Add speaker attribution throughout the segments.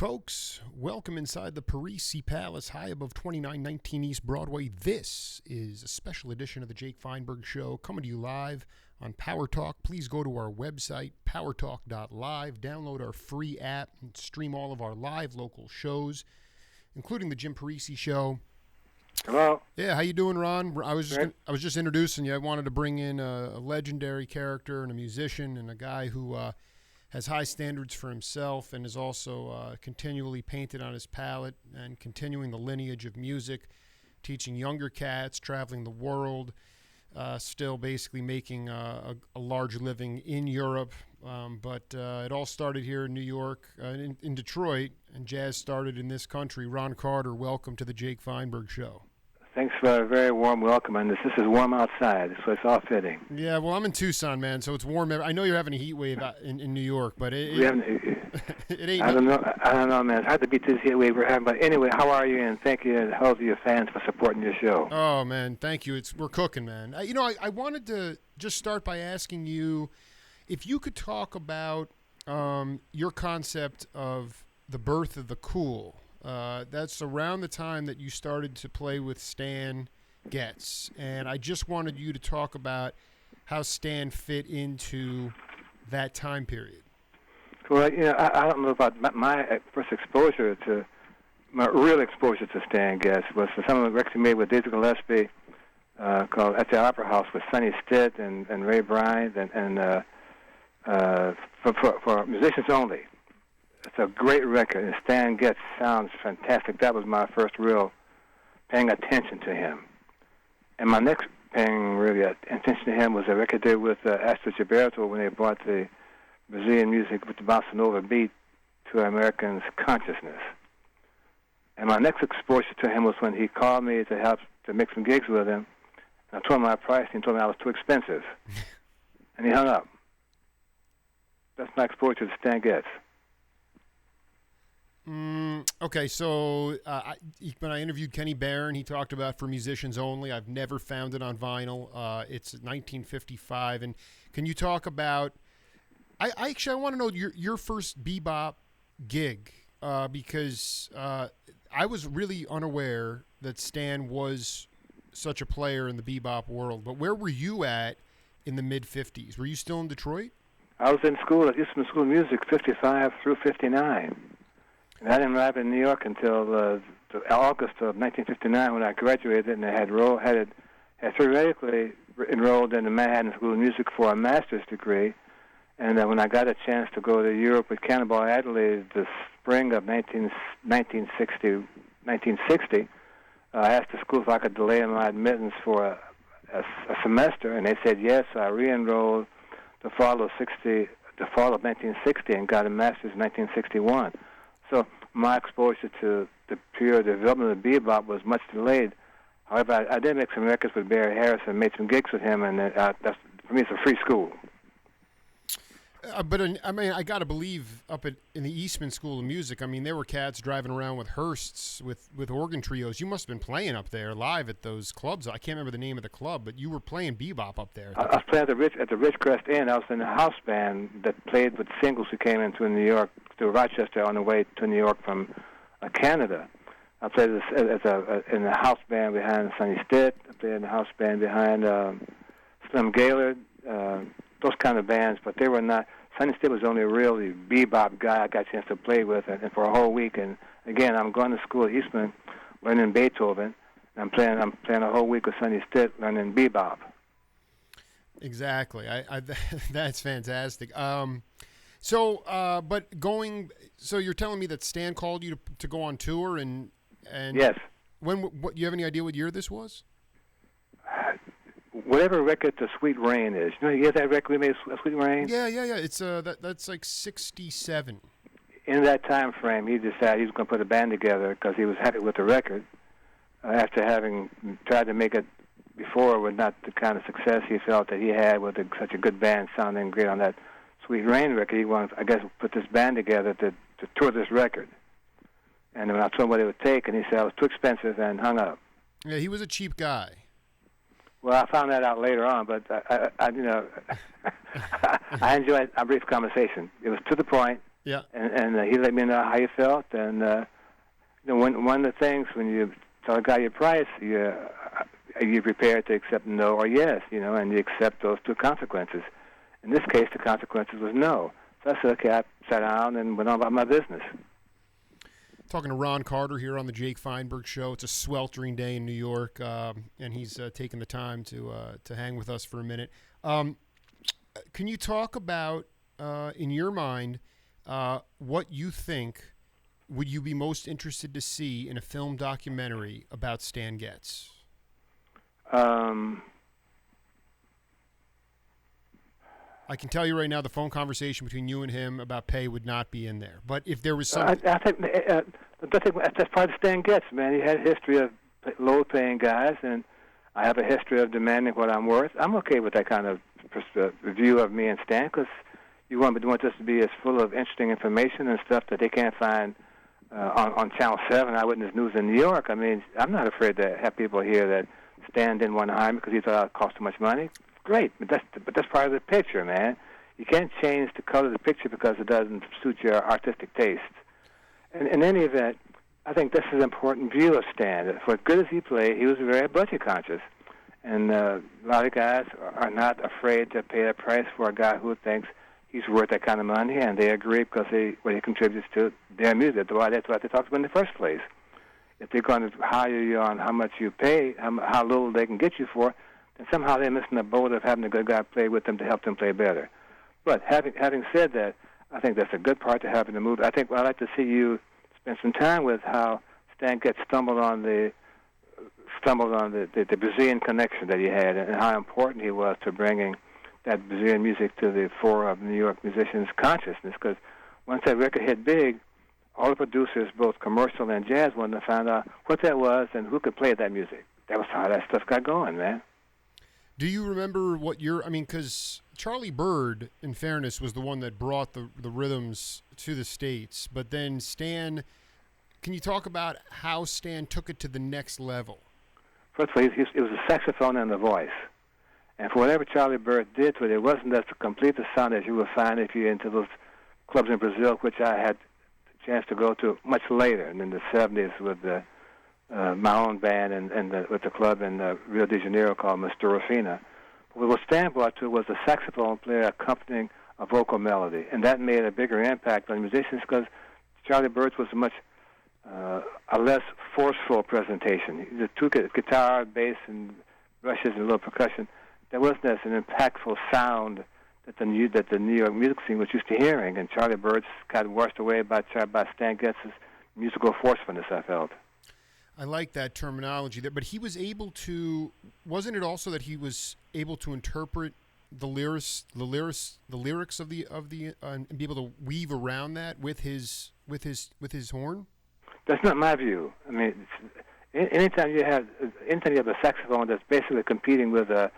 Speaker 1: Folks, welcome inside the Parisi Palace, high above 2919 East Broadway. This is a special edition of the Jake Feinberg Show, coming to you live on Power Talk. Please go to our website, powertalk.live, download our free app, and stream all of our live local shows, including the Jim Parisi Show.
Speaker 2: Hello.
Speaker 1: Yeah, how you doing, Ron? I was just introducing you. I wanted to bring in a legendary character and a musician and a guy who has high standards for himself and is also continually painted on his palette and continuing the lineage of music, teaching younger cats, traveling the world, still basically making a large living in Europe. But it all started here in New York, in Detroit, and jazz started in this country. Ron Carter, welcome to the Jake Feinberg Show.
Speaker 2: Thanks for a very warm welcome, and this is warm outside, so it's all fitting.
Speaker 1: Yeah, well, I'm in Tucson, man, so it's warm. I know you're having a heat wave in New York, but it ain't.
Speaker 2: I don't know, man. It's hard to beat this heat wave we're having. But anyway, how are you? And thank you, and all of your fans for supporting your show.
Speaker 1: Oh man, thank you. We're cooking, man. I wanted to just start by asking you if you could talk about your concept of the birth of the cool. That's around the time that you started to play with Stan Getz, and I just wanted you to talk about how Stan fit into that time period.
Speaker 2: Well, I don't know about my first exposure to, my real exposure to Stan Getz was for some of the records he made with Dizzy Gillespie, called At the Opera House with Sonny Stitt and Ray Bryant, and for musicians only. It's a great record, and Stan Getz sounds fantastic. That was my first real paying attention to him. And my next paying really attention to him was a record they did with Astor Gilberto when they brought the Brazilian music with the bossa nova beat to Americans' consciousness. And my next exposure to him was when he called me to help to make some gigs with him. And I told him my price, and he told me I was too expensive. And he hung up. That's my exposure to Stan Getz.
Speaker 1: Okay, so when I interviewed Kenny Barron, he talked about for musicians only. I've never found it on vinyl. It's 1955. And can you talk about? I want to know your first bebop gig because I was really unaware that Stan was such a player in the bebop world. But where were you at in the mid-50s? Were you still in Detroit?
Speaker 2: I was in school at Eastman School of Music, 55 through 59. And I didn't arrive in New York until August of 1959 when I graduated, and I had theoretically enrolled in the Manhattan School of Music for a master's degree. And when I got a chance to go to Europe with Cannonball Adderley the spring of 1960, I asked the school if I could delay my admittance for a semester, and they said yes. So I re-enrolled the fall of 1960 and got a master's in 1961. So my exposure to the pure development of bebop was much delayed. However, I did make some records with Barry Harris and made some gigs with him, and that's, for me, it's a free school.
Speaker 1: But I got to believe in the Eastman School of Music, I mean, there were cats driving around with Hearsts, with organ trios. You must have been playing up there live at those clubs. I can't remember the name of the club, but you were playing bebop up there.
Speaker 2: I was playing at the Ridgecrest Inn. I was in a house band that played with singles who came into New York, to Rochester on the way to New York from Canada. I played in the house band behind Sonny Stitt. I played in the house band behind Slim Gaillard. Those kind of bands, but they were not. Sonny Stitt was only a really bebop guy I got a chance to play with, and for a whole week. And again, I'm going to school at Eastman, learning Beethoven. And I'm playing a whole week with Sonny Stitt, learning bebop.
Speaker 1: Exactly. That's fantastic. So you're telling me that Stan called you to go on tour, and
Speaker 2: yes.
Speaker 1: What you have any idea what year this was?
Speaker 2: Whatever record the Sweet Rain is. You hear that record we made, Sweet Rain?
Speaker 1: Yeah. It's that's like 67.
Speaker 2: In that time frame, he decided he was going to put a band together because he was happy with the record. After having tried to make it before with not the kind of success he felt that he had with such a good band sounding great on that Sweet Rain record, he wanted, I guess, put this band together to tour this record. And when I told him what it would take, and he said it was too expensive and hung up.
Speaker 1: Yeah, he was a cheap guy.
Speaker 2: Well, I found that out later on, but I enjoyed our brief conversation. It was to the point,
Speaker 1: Yeah.
Speaker 2: And he let me know how he felt. And one of the things when you tell a guy your price, you're prepared to accept no or yes, and you accept those two consequences. In this case, the consequences was no. So I said, okay, I sat down and went on about my business.
Speaker 1: Talking to Ron Carter here on the Jake Feinberg Show. It's a sweltering day in New York, and he's taking the time to hang with us for a minute. Can you talk about, in your mind, what you think would you be most interested to see in a film documentary about Stan Getz? I can tell you right now, the phone conversation between you and him about pay would not be in there. But if there was something,
Speaker 2: I think that's part of Stan Getz, man. He had a history of low-paying guys, and I have a history of demanding what I'm worth. I'm okay with that kind of view of me and Stan, because you want us to be as full of interesting information and stuff that they can't find on Channel 7, Eyewitness News in New York. I mean, I'm not afraid to have people hear that Stan didn't want to hire me because he thought it cost too much money. Great, but that's part of the picture, man. You can't change the color of the picture because it doesn't suit your artistic taste. And in any event, I think this is an important view of Stan. For as good as he played, he was very budget conscious. And a lot of guys are not afraid to pay a price for a guy who thinks he's worth that kind of money, and they agree because what he contributes to their music. That's what they talked about in the first place. If they're going to hire you on how much you pay, how little they can get you for, and somehow they're missing the boat of having a good guy play with them to help them play better. But having said that, I think that's a good part to have in the movie. I think I'd like to see you spend some time with how Stan Getz stumbled on the Brazilian connection that he had, and how important he was to bringing that Brazilian music to the fore of New York musicians' consciousness. Because once that record hit big, all the producers, both commercial and jazz, wanted to find out what that was and who could play that music. That was how that stuff got going, man.
Speaker 1: Do you remember because Charlie Bird, in fairness, was the one that brought the rhythms to the States, but then Stan, can you talk about how Stan took it to the next level?
Speaker 2: First of all, it was a saxophone and a voice. And for whatever Charlie Bird did to it, it wasn't as complete a sound as you would find if you're into those clubs in Brazil, which I had a chance to go to much later, and in the 70s with my own band and with the club in Rio de Janeiro called Mistura Fina. But what Stan brought to it was a saxophone player accompanying a vocal melody, and that made a bigger impact on musicians because Charlie Bird's was a less forceful presentation. The two guitar, bass, and brushes and a little percussion. There wasn't as an impactful sound that the New York music scene was used to hearing, and Charlie Bird's got washed away by Stan Getz's musical forcefulness, I felt.
Speaker 1: I like that terminology there, but he was able to. Wasn't it also that he was able to interpret the lyrics of the and be able to weave around that with his horn? That's
Speaker 2: not my view. I mean, anytime you have a saxophone that's basically competing with a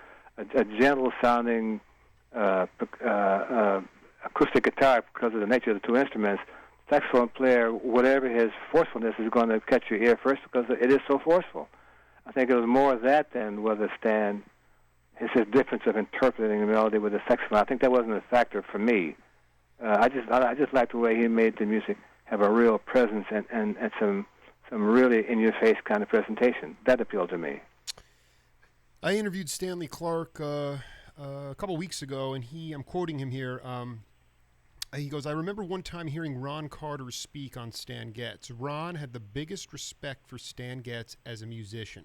Speaker 2: gentle sounding acoustic guitar because of the nature of the two instruments, saxophone player, whatever his forcefulness, is going to catch your ear first because it is so forceful. I think it was more of that than whether Stan, his difference of interpreting the melody with the saxophone. I think that wasn't a factor for me. I just liked the way he made the music have a real presence and some really in-your-face kind of presentation. That appealed to me.
Speaker 1: I interviewed Stanley Clarke a couple weeks ago, and I'm quoting him here. He goes, I remember one time hearing Ron Carter speak on Stan Getz. Ron had the biggest respect for Stan Getz as a musician.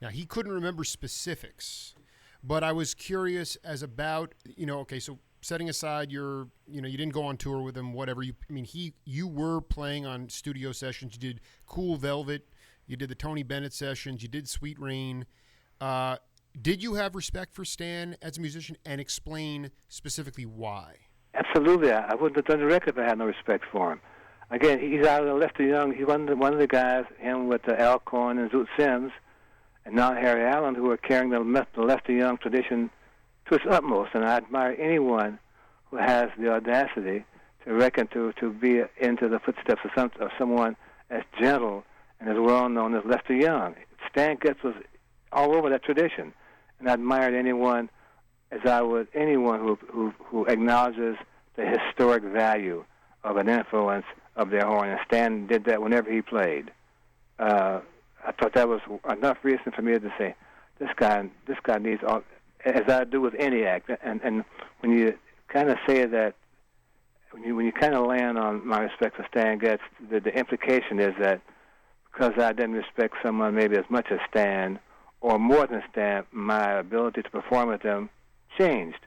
Speaker 1: Now, he couldn't remember specifics, but I was curious as about, okay, so setting aside you didn't go on tour with him, whatever. You were playing on studio sessions. You did Cool Velvet. You did the Tony Bennett sessions. You did Sweet Rain. Did you have respect for Stan as a musician, and explain specifically why?
Speaker 2: Absolutely. I wouldn't have done the record if I had no respect for him. Again, he's out of the Lester Young. He's one of the guys, him with Al Cohn and Zoot Sims, and now Harry Allen, who are carrying the Lester Young tradition to its utmost. And I admire anyone who has the audacity to reckon to be into the footsteps of someone as gentle and as well known as Lester Young. Stan Getz was all over that tradition, and I admired anyone as I would anyone who acknowledges the historic value of an influence of their horn, and Stan did that whenever he played. I thought that was enough reason for me to say, this guy needs all, as I do with any act. And when you kind of say that, when you kind of land on my respect for Stan Getz, the implication is that because I didn't respect someone maybe as much as Stan, or more than Stan, my ability to perform with them changed.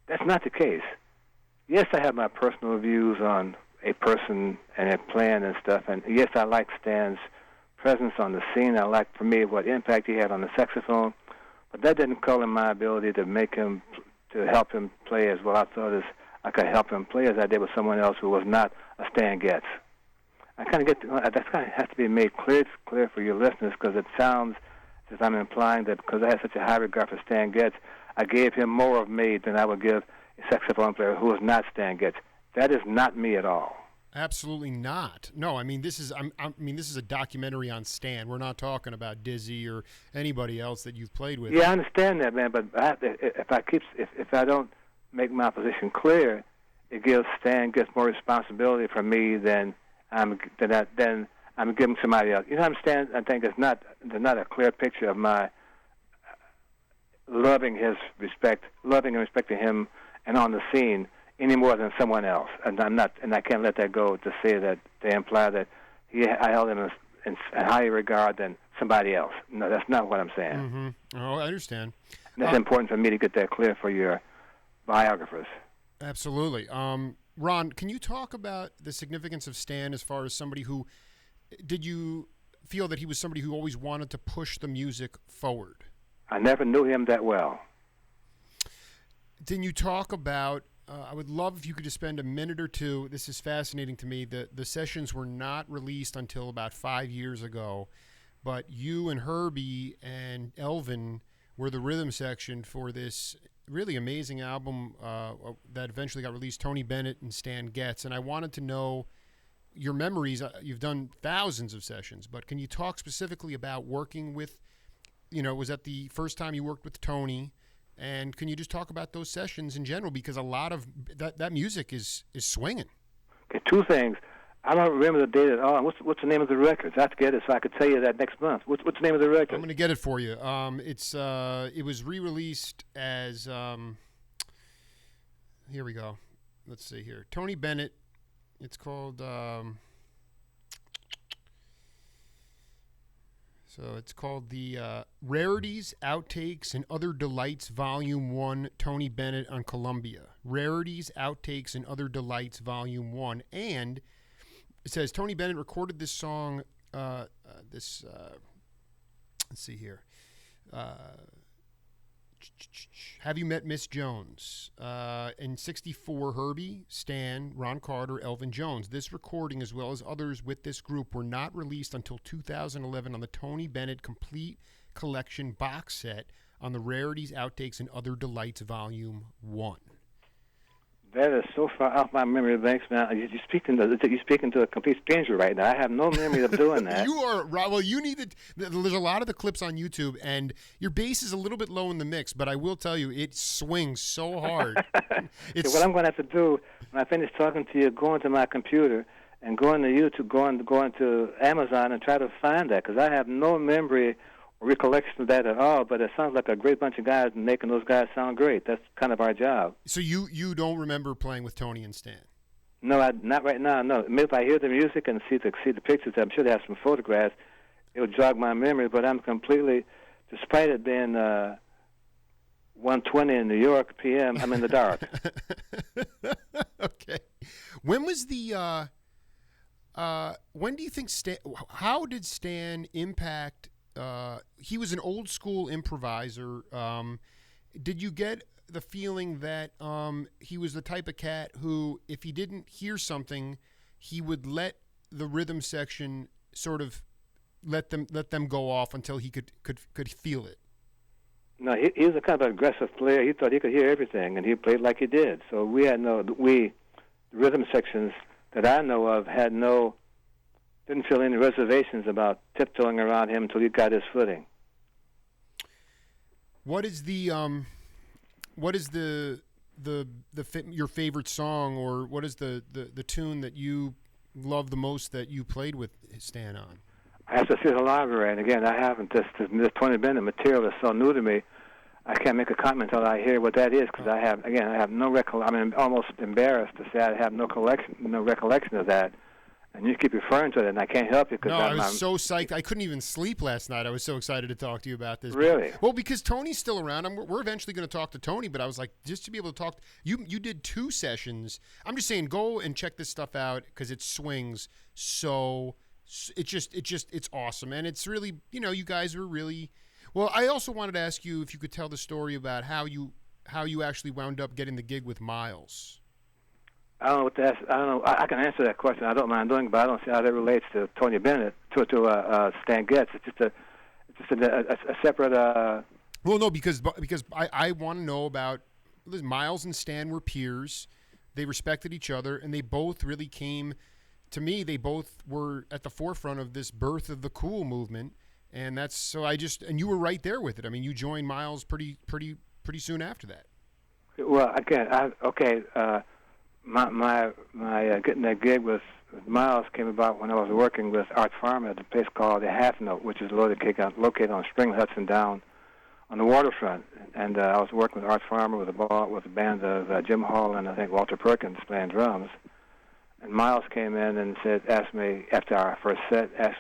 Speaker 2: That's not the case. Yes, I have my personal views on a person and a plan and stuff, and yes, I like Stan's presence on the scene. I like, for me, what impact he had on the saxophone, but that didn't color my ability to help him play as well I thought as I could help him play as I did with someone else who was not a Stan Getz. I kind of that kind of has to be made clear for your listeners, because it sounds as I'm implying that because I had such a high regard for Stan Getz, I gave him more of me than I would give a saxophone player who is not Stan Getz. That is not me at all.
Speaker 1: Absolutely not. No, I mean this is this is a documentary on Stan. We're not talking about Dizzy or anybody else that you've played with.
Speaker 2: Yeah, I understand that, man. But if I don't make my position clear, it gives Stan Getz more responsibility for me than I'm giving somebody else. You know what I'm saying? I think there's not a clear picture of my loving and respecting him and on the scene any more than someone else. And I can't let that go to say that they imply that I held him in higher regard than somebody else. No, that's not what I'm saying.
Speaker 1: Mm-hmm. Oh, I understand.
Speaker 2: And that's important for me to get that clear for your biographers.
Speaker 1: Absolutely. Ron, can you talk about the significance of Stan as far as somebody who, did you feel that he was somebody who always wanted to push the music forward?
Speaker 2: I never knew him that well.
Speaker 1: Can you talk about, I would love if you could just spend a minute or two, this is fascinating to me, the sessions were not released until about 5 years ago, but you and Herbie and Elvin were the rhythm section for this really amazing album that eventually got released, Tony Bennett and Stan Getz. And I wanted to know your memories. You've done thousands of sessions, but can you talk specifically about working with, was that the first time you worked with Tony? And can you just talk about those sessions in general? Because a lot of that music is swinging. Okay,
Speaker 2: two things. I don't remember the date at all. What's the name of the records? I have to get it so I could tell you that next month. What's the name of the record?
Speaker 1: I'm going to get it for you. It was re-released as here we go. Let's see here. Tony Bennett. It's called it's called the Rarities, Outtakes, and Other Delights Volume 1, Tony Bennett on Columbia. Rarities, Outtakes, and Other Delights Volume 1. And it says Tony Bennett recorded this song, let's see here. Have You Met Miss Jones? In 64, Herbie, Stan, Ron Carter, Elvin Jones. This recording, as well as others with this group, were not released until 2011 on the Tony Bennett Complete Collection box set on the Rarities, Outtakes, and Other Delights Volume 1.
Speaker 2: That is so far off my memory banks, man. You're speaking to a complete stranger right now. I have no memory of doing that.
Speaker 1: You are well. You need to. There's a lot of the clips on YouTube, and your bass is a little bit low in the mix. But I will tell you, it swings so hard.
Speaker 2: So what I'm going to have to do when I finish talking to you, go into my computer and go into YouTube, go into Amazon, and try to find that, because I have no memory or recollection of that at all, but it sounds like a great bunch of guys and making those guys sound great. That's kind of our job.
Speaker 1: So you don't remember playing with Tony and Stan?
Speaker 2: No, not right now, no. Maybe if I hear the music and see the pictures, I'm sure they have some photographs, it would jog my memory, but I'm completely, despite it being 1:20 in New York p.m., I'm in the dark.
Speaker 1: Okay. When was the, when do you think how did Stan impact, he was an old school improviser. Did you get the feeling that he was the type of cat who, if he didn't hear something, he would let the rhythm section sort of let them go off until he could feel it?
Speaker 2: No, he was a kind of aggressive player. He thought he could hear everything, and he played like he did. So the rhythm sections that I know of didn't feel any reservations about tiptoeing around him until he got his footing.
Speaker 1: What is the your favorite song, or what is the tune that you love the most that you played with Stan on?
Speaker 2: I have to see the library, and again, I haven't. This Tony Bennett material is so new to me. I can't make a comment until I hear what that is, because I have no recollection. I'm almost embarrassed to say I have no recollection of that. And you keep referring to it, and I can't help you.
Speaker 1: No, I was so psyched. I couldn't even sleep last night. I was so excited to talk to you about this.
Speaker 2: Really?
Speaker 1: Well, because Tony's still around. We're eventually going to talk to Tony, but I was like, just to be able to talk. You did 2 sessions. I'm just saying, go and check this stuff out, because it swings so. It's awesome, and it's really, you guys were really. Well, I also wanted to ask you if you could tell the story about how you actually wound up getting the gig with Miles.
Speaker 2: I don't know what to ask. I don't know. I can answer that question. I don't mind doing it, but I don't see how that relates to Tony Bennett, to Stan Getz. It's just a separate.
Speaker 1: Well, no, because I want to know about Miles and Stan were peers. They respected each other, and they both really came. To me, they both were at the forefront of this birth of the cool movement, and that's so. And you were right there with it. I mean, you joined Miles pretty soon after that.
Speaker 2: Well, again, My getting that gig with Miles came about when I was working with Art Farmer at a place called the Half Note, which is located on Spring Hudson down on the waterfront. And I was working with Art Farmer with a band of Jim Hall and I think Walter Perkins playing drums. And Miles came in and asked me after our first set, that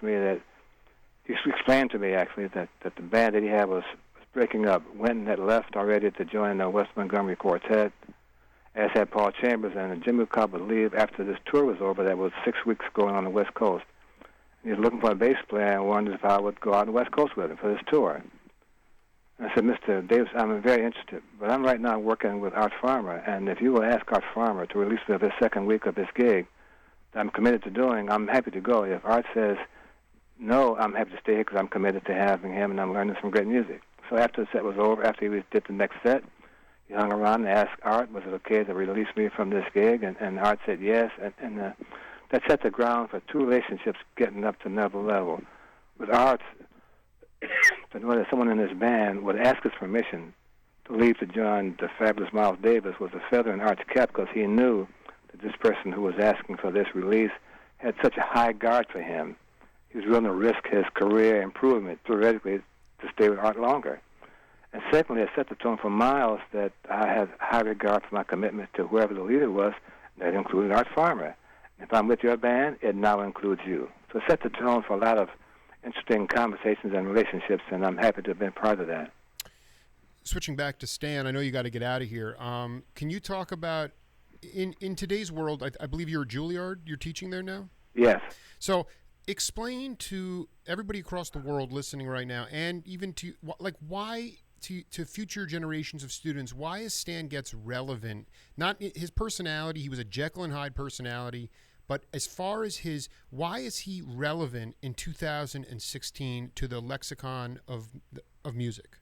Speaker 2: he explained to me actually that the band that he had was breaking up. Winton had left already to join the West Montgomery Quartet, as had Paul Chambers, and Jimmy Cobb would leave after this tour was over. That was 6 weeks going on the West Coast. He was looking for a bass player and wondered if I would go out on the West Coast with him for this tour. And I said, Mr. Davis, I'm very interested, but I'm right now working with Art Farmer, and if you will ask Art Farmer to release me of his second week of his gig that I'm committed to doing, I'm happy to go. If Art says no, I'm happy to stay here because I'm committed to having him and I'm learning some great music. So after the set was over, after he did the next set, he hung around and asked Art, was it okay to release me from this gig? And Art said yes. And that set the ground for 2 relationships getting up to another level. With Art, someone in his band would ask his permission to leave to join the fabulous Miles Davis was a feather in Art's cap, because he knew that this person who was asking for this release had such a high guard for him. He was willing to risk his career improvement, theoretically, to stay with Art longer. And secondly, it set the tone for Miles that I had high regard for my commitment to whoever the leader was. That included Art Farmer. If I'm with your band, it now includes you. So it set the tone for a lot of interesting conversations and relationships, and I'm happy to have been part of that.
Speaker 1: Switching back to Stan, I know you got to get out of here. Can you talk about, in today's world, I believe you're at Juilliard, you're teaching there now?
Speaker 2: Yes.
Speaker 1: So explain to everybody across the world listening right now, and even to, why... To future generations of students, why is Stan Getz relevant? Not his personality, he was a Jekyll and Hyde personality, but as far as why is he relevant in 2016 to the lexicon of music?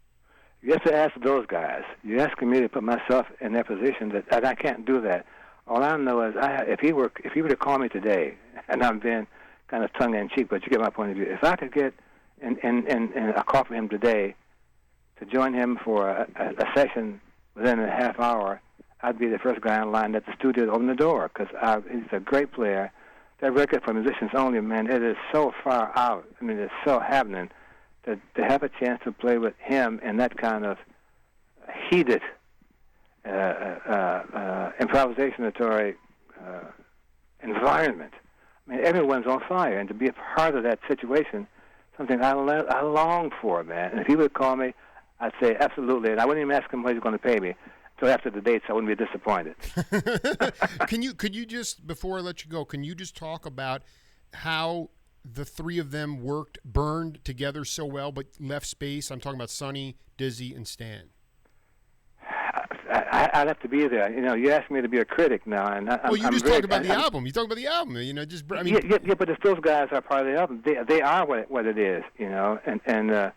Speaker 2: You have to ask those guys. You're asking me to put myself in their position, and I can't do that. All I know is if he were to call me today, and I'm being kind of tongue-in-cheek, but you get my point of view. If I could get in a call from him today, to join him for a session within a half hour, I'd be the first guy in line at the studio to open the door, because he's a great player. That record for musicians only, man, it is so far out. I mean, it's so happening to have a chance to play with him in that kind of heated improvisatory environment. I mean, everyone's on fire, and to be a part of that situation, something I long for, man. And if he would call me, I'd say absolutely, and I wouldn't even ask him what he's going to pay me until after the date, so I wouldn't be disappointed.
Speaker 1: Could you just, before I let you go, can you just talk about how the 3 of them burned together so well, but left space? I'm talking about Sonny, Dizzy, and Stan.
Speaker 2: I'd have to be there. You asked me to be a critic now, and
Speaker 1: well, you just talked about the album. You talked about the album.
Speaker 2: Yeah, but if those guys are part of the album, they are what it is. And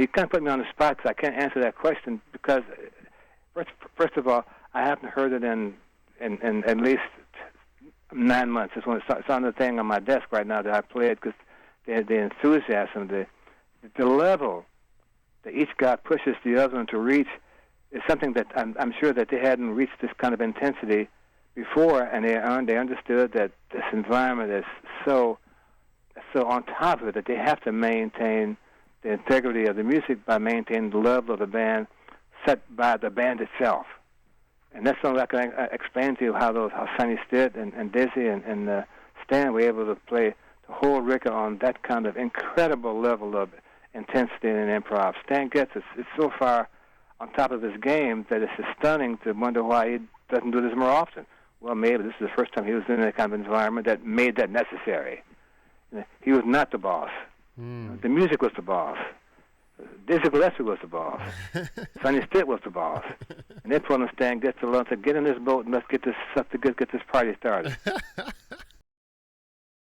Speaker 2: you kind of put me on the spot because I can't answer that question because, first of all, I haven't heard it in at least 9 months. It's on the thing on my desk right now that I played because the enthusiasm, the level that each guy pushes the other one to reach is something that I'm sure that they hadn't reached this kind of intensity before, and they understood that this environment is so on top of it that they have to maintain the integrity of the music by maintaining the level of the band set by the band itself. And that's something I can explain to you how Sonny Stitt and Dizzy and Stan were able to play the whole record on that kind of incredible level of intensity and improv. Stan Getz is so far on top of his game that it's just stunning to wonder why he doesn't do this more often. Well, maybe this is the first time he was in that kind of environment that made that necessary. He was not the boss. The music was the boss. Dizzy Gillespie was the boss. Sonny Stitt was the boss. And they put on Stan Getz along to get in this boat and let's get this party started.